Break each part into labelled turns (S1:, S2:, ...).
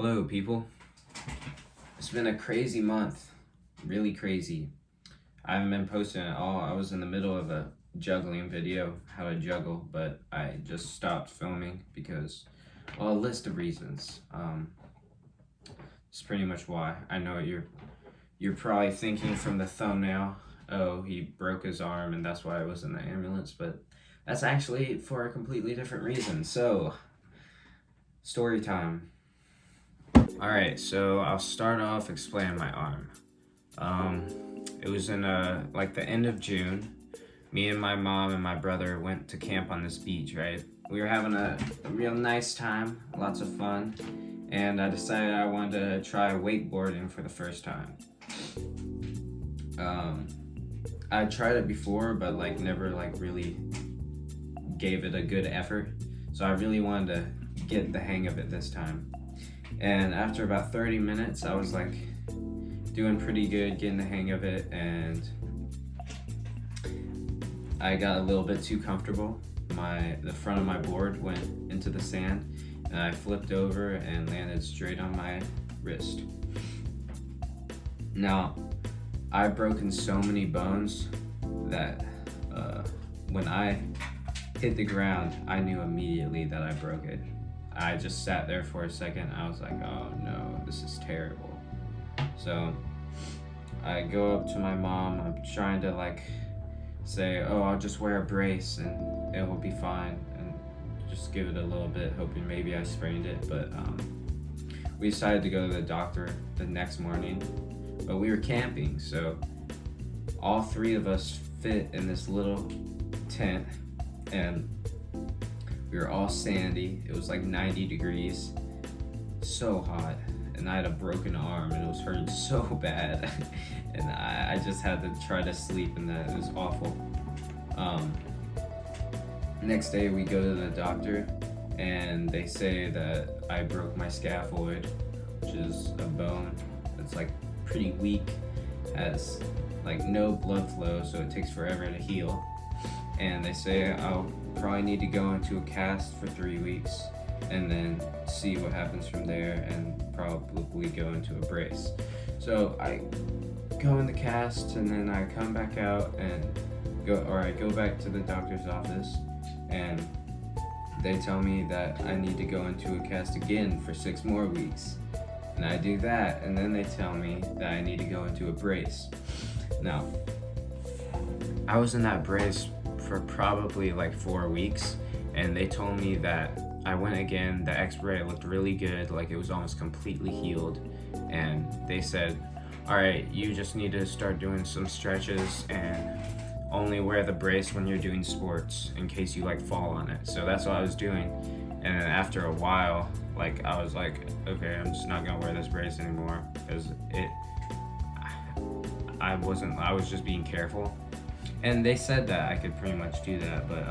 S1: Hello, people. It's been a crazy month. Really crazy. I haven't been posting at all. I was in the middle of a juggling video, how to juggle, but I just stopped filming because, well, a list of reasons. It's pretty much why. I know you're probably thinking from the thumbnail, oh, he broke his arm and that's why I was in the ambulance, but that's actually for a completely different reason. So, story time. Alright, so I'll start off explaining my arm. It was in like the end of June. Me and my mom and my brother went to camp on this beach, right? We were having a real nice time, lots of fun, and I decided I wanted to try wakeboarding for the first time. I tried it before, but never really gave it a good effort. So I really wanted to get the hang of it this time. And after about 30 minutes, I was doing pretty good, getting the hang of it, and I got a little bit too comfortable. The front of my board went into the sand, and I flipped over and landed straight on my wrist. Now, I've broken so many bones that when I hit the ground, I knew immediately that I broke it. I just sat there for a second. I was like, oh no, this is terrible. So I go up to my mom. I'm trying to say, oh, I'll just wear a brace and it will be fine, and just give it a little bit, hoping maybe I sprained it. But we decided to go to the doctor the next morning, but we were camping, so all three of us fit in this little tent, and we were all sandy. It was 90 degrees, so hot, and I had a broken arm and it was hurting so bad. And I just had to try to sleep in that. It was awful. Next day we go to the doctor and they say that I broke my scaphoid, which is a bone that's pretty weak, has no blood flow, so it takes forever to heal. And they say I'll probably need to go into a cast for 3 weeks and then see what happens from there, and probably go into a brace. So I go in the cast and then I come back out and I go back to the doctor's office, and they tell me that I need to go into a cast again for 6 more weeks. And I do that, and then they tell me that I need to go into a brace. Now, I was in that brace for probably 4 weeks, and they told me that I went again, the x-ray looked really good, it was almost completely healed, and they said, alright, you just need to start doing some stretches and only wear the brace when you're doing sports in case you fall on it. So that's what I was doing, and then after a while, I was okay, I'm just not gonna wear this brace anymore, because I was just being careful. And they said that I could pretty much do that, but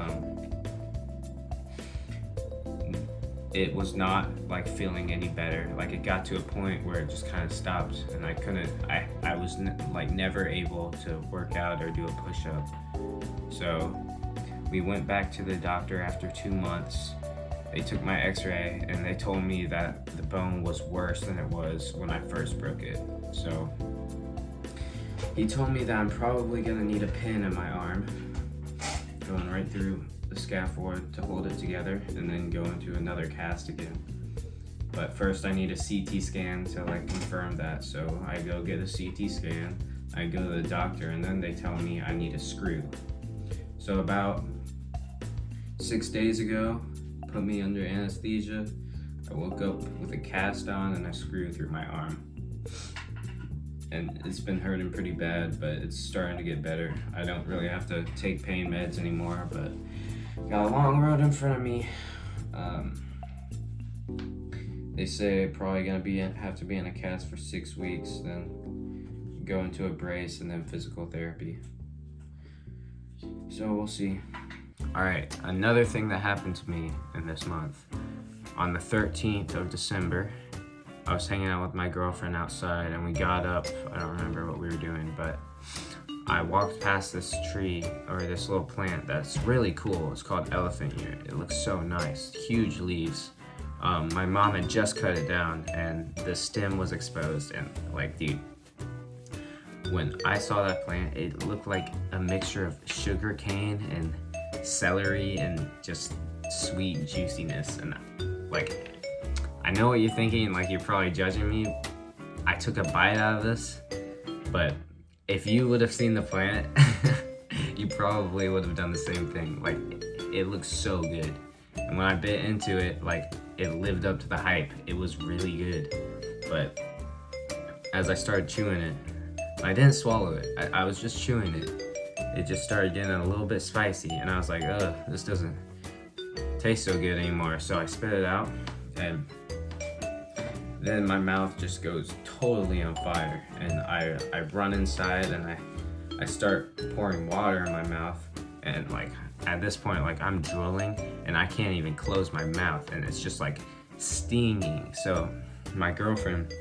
S1: it was not feeling any better. It got to a point where it just kind of stopped, and I was never able to work out or do a push-up. So we went back to the doctor after 2 months. They took my x-ray and they told me that the bone was worse than it was when I first broke it. So he told me that I'm probably gonna need a pin in my arm, going right through the scaphoid to hold it together, and then go into another cast again. But first I need a CT scan to confirm that. So I go get a CT scan, I go to the doctor, and then they tell me I need a screw. So about 6 days ago, put me under anesthesia. I woke up with a cast on and a screw through my arm. And it's been hurting pretty bad, but it's starting to get better. I don't really have to take pain meds anymore, but got a long road in front of me. They say probably gonna have to be in a cast for 6 weeks, then go into a brace, and then physical therapy. So we'll see. Alright, another thing that happened to me in this month. On the 13th of December, I was hanging out with my girlfriend outside, and we got up. I don't remember what we were doing, but I walked past this tree, or this little plant that's really cool. It's called elephant ear. It looks so nice. Huge leaves. My mom had just cut it down and the stem was exposed, and like, dude, when I saw that plant, it looked like a mixture of sugar cane and celery and just sweet juiciness. And like, I know what you're thinking, like you're probably judging me. I took a bite out of this, but if you would have seen the plant, you probably would have done the same thing. Like, it looks so good. And when I bit into it, like, it lived up to the hype. It was really good. But as I started chewing it, I didn't swallow it. I was just chewing it. It just started getting a little bit spicy, and I was like, ugh, this doesn't taste so good anymore. So I spit it out, and then my mouth just goes totally on fire. And I run inside, and I start pouring water in my mouth. And like, at this point, like, I'm drooling, and I can't even close my mouth, and it's just like stinging. So my girlfriend,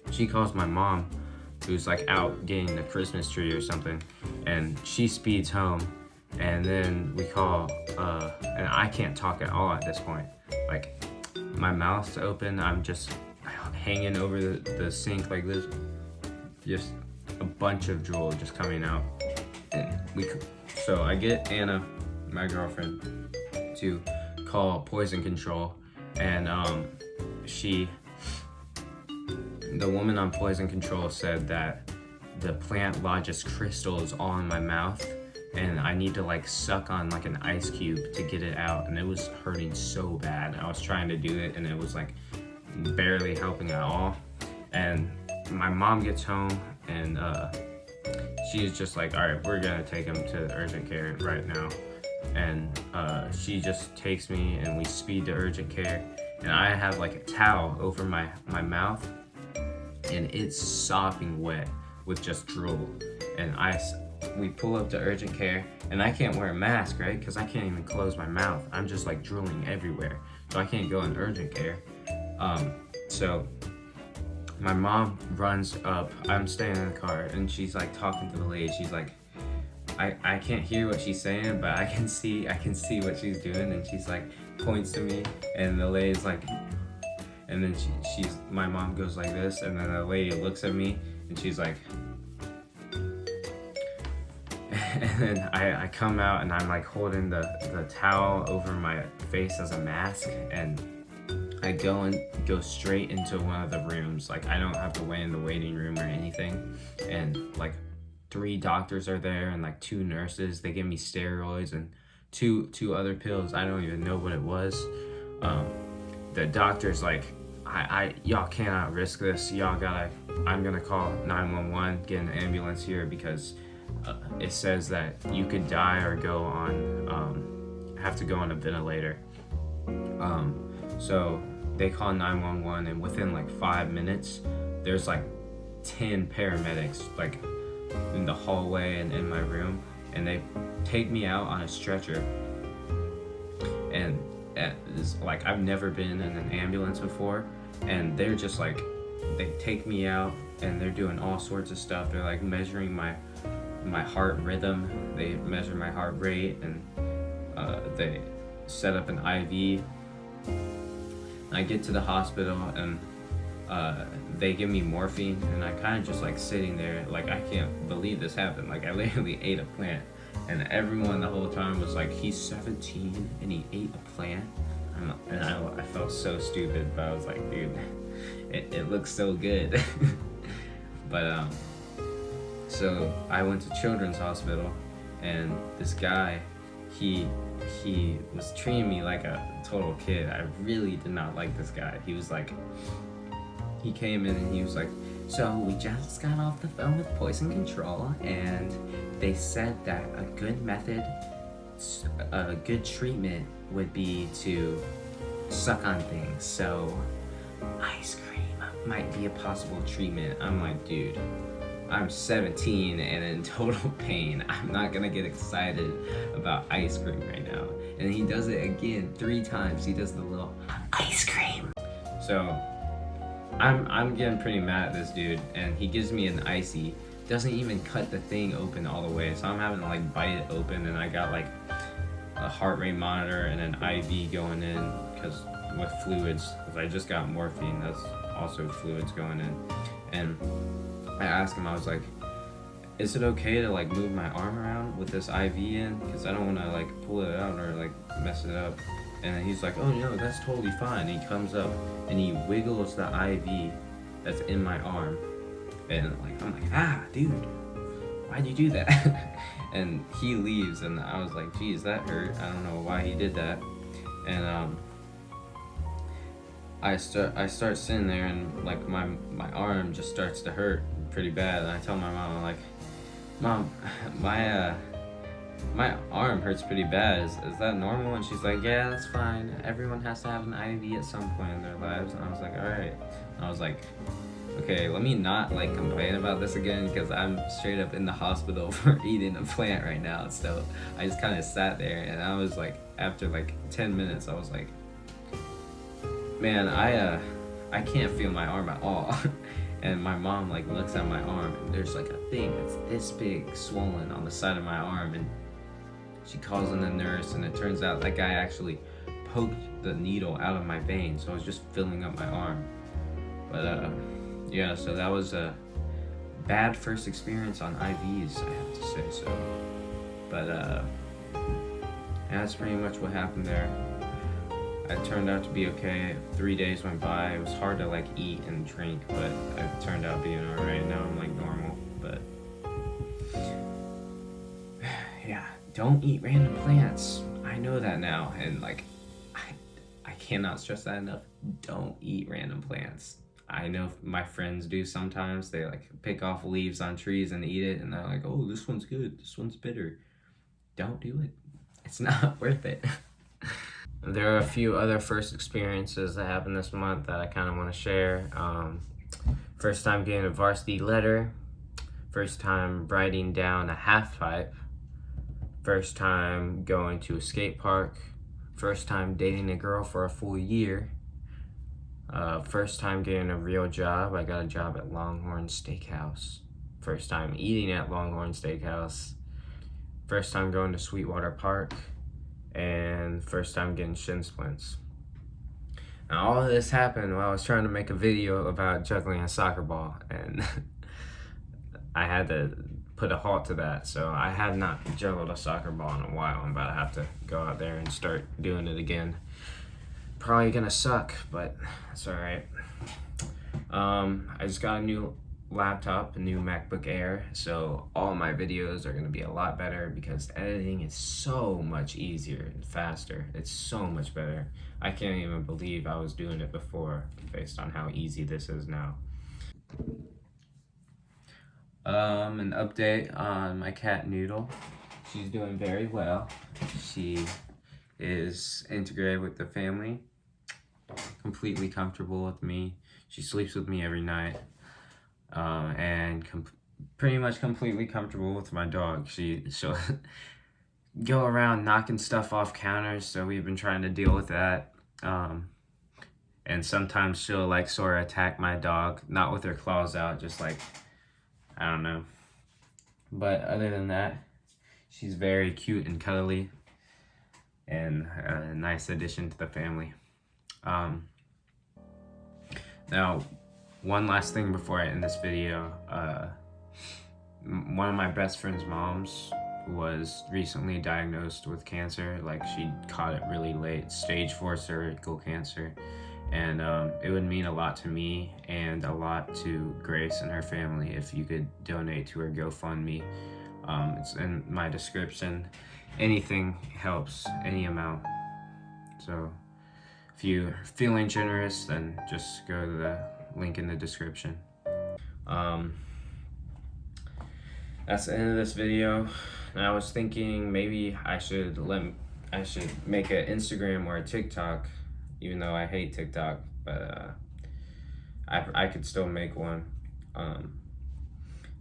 S1: she calls my mom, who's like out getting the Christmas tree or something, and she speeds home, and then we call, and I can't talk at all at this point. Like, my mouth's open, I'm just hanging over the sink like this, just a bunch of drool just coming out. And so I get Anna, my girlfriend, to call poison control, and the woman on poison control said that the plant lodges crystals all in my mouth, and I need to like suck on like an ice cube to get it out, and it was hurting so bad. I was trying to do it, and it was like barely helping at all. And my mom gets home, and she's just like, all right, we're gonna take him to urgent care right now. And she just takes me, and we speed to urgent care, and I have like a towel over my mouth, and it's sopping wet with just drool. And we pull up to urgent care, and I can't wear a mask, right? Because I can't even close my mouth. I'm just like drooling everywhere, so I can't go in urgent care. So my mom runs up. I'm staying in the car, and she's like talking to the lady. She's like, I can't hear what she's saying, but I can see what she's doing. And she's like points to me, and the lady's like, and then my mom goes like this, and then the lady looks at me, and she's like, and then I come out, and I'm like holding the towel over my face as a mask, and I go straight into one of the rooms. Like, I don't have to wait in the waiting room or anything, and like 3 doctors are there, and like 2 nurses. They give me steroids and two other pills. I don't even know what it was. The doctor's like, y'all cannot risk this. I'm gonna call 911, get an ambulance here, because it says that you could die or have to go on a ventilator. So they call 911, and within like 5 minutes, there's like 10 paramedics like in the hallway and in my room, and they take me out on a stretcher. And it's like, I've never been in an ambulance before, and they're just like, they take me out, and they're doing all sorts of stuff. They're like measuring my heart rhythm, they measure my heart rate, and they set up an IV. I get to the hospital, and they give me morphine, and I kind of just like sitting there, like, I can't believe this happened. Like, I literally ate a plant, and everyone the whole time was like, he's 17 and he ate a plant. And I felt so stupid, but I was like, dude, it looks so good. But so I went to Children's Hospital, and this guy, he was treating me like a total kid. I really did not like this guy. He came in, and he was like, so we just got off the phone with poison control, and they said that a good method, a good treatment would be to suck on things. So ice cream might be a possible treatment. I'm like, dude, I'm 17 and in total pain. I'm not gonna get excited about ice cream right now. And he does it again 3 times. He does the little ice cream. So I'm getting pretty mad at this dude, and he gives me an icy. Doesn't even cut the thing open all the way. So I'm having to like bite it open, and I got like a heart rate monitor and an IV going in, because with fluids, because I just got morphine. That's also fluids going in. And I asked him, I was like, is it okay to like move my arm around with this IV in? Because I don't want to like pull it out or like mess it up. And then he's like, oh no, that's totally fine. And he comes up and he wiggles the IV that's in my arm. And like, I'm like, ah, dude, why'd you do that? And he leaves, and I was like, geez, that hurt. I don't know why he did that. And I start sitting there, and like my arm just starts to hurt pretty bad. And I tell my mom, I'm like, Mom, my arm hurts pretty bad. Is that normal? And she's like, yeah, that's fine. Everyone has to have an IV at some point in their lives. And I was like, all right. And I was like, okay, let me not like complain about this again, because I'm straight up in the hospital for eating a plant right now. So I just kind of sat there, and I was like, after like 10 minutes, I was like, man, I can't feel my arm at all. And my mom like looks at my arm, and there's like a thing that's this big swollen on the side of my arm, and she calls in the nurse, and it turns out that guy actually poked the needle out of my vein, so I was just filling up my arm. But yeah, so that was a bad first experience on IVs, I have to say so. But yeah, that's pretty much what happened there. It turned out to be okay. 3 days went by. It was hard to like eat and drink, but it turned out being alright. Now I'm like normal. But yeah, don't eat random plants. I know that now, and like I cannot stress that enough. Don't eat random plants. I know my friends do sometimes. They like pick off leaves on trees and eat it, and they're like, oh, this one's good, this one's bitter. Don't do it. It's not worth it. There are a few other first experiences that happened this month that I kind of want to share. First time getting a varsity letter. First time riding down a half pipe. First time going to a skate park. First time dating a girl for a full year. First time getting a real job. I got a job at Longhorn Steakhouse. First time eating at Longhorn Steakhouse. First time going to Sweetwater Park. And first time getting shin splints. Now all of this happened while I was trying to make a video about juggling a soccer ball, and I had to put a halt to that. So I have not juggled a soccer ball in a while. I'm about to have to go out there and start doing it again. Probably gonna suck, but that's alright. I just got a new laptop, a new MacBook Air, so all my videos are going to be a lot better because editing is so much easier and faster. It's so much better. I can't even believe I was doing it before based on how easy this is now. An update on my cat Noodle. She's doing very well. She is integrated with the family, completely comfortable with me. She sleeps with me every night. And pretty much completely comfortable with my dog. She'll go around knocking stuff off counters, so we've been trying to deal with that. And sometimes she'll like sort of attack my dog, not with her claws out, just like, I don't know. But other than that, she's very cute and cuddly, and a nice addition to the family. Now, one last thing before I end this video. One of my best friend's moms was recently diagnosed with cancer. Like, she caught it really late, stage 4 cervical cancer. And it would mean a lot to me and a lot to Grace and her family if you could donate to her GoFundMe. It's in my description. Anything helps, any amount. So if you're feeling generous, then just go to the link in the description. That's the end of this video. And I was thinking maybe I should make an Instagram or a TikTok, even though I hate TikTok, but I could still make one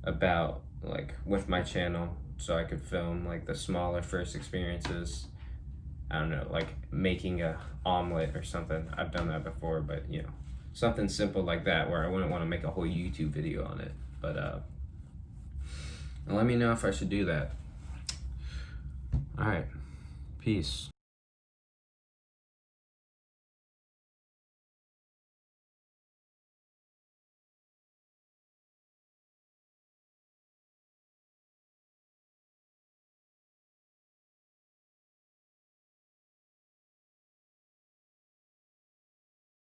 S1: about like with my channel, so I could film like the smaller first experiences. I don't know, like making a omelet or something. I've done that before, but you know, something simple like that where I wouldn't want to make a whole YouTube video on it. But let me know if I should do that. All right, peace.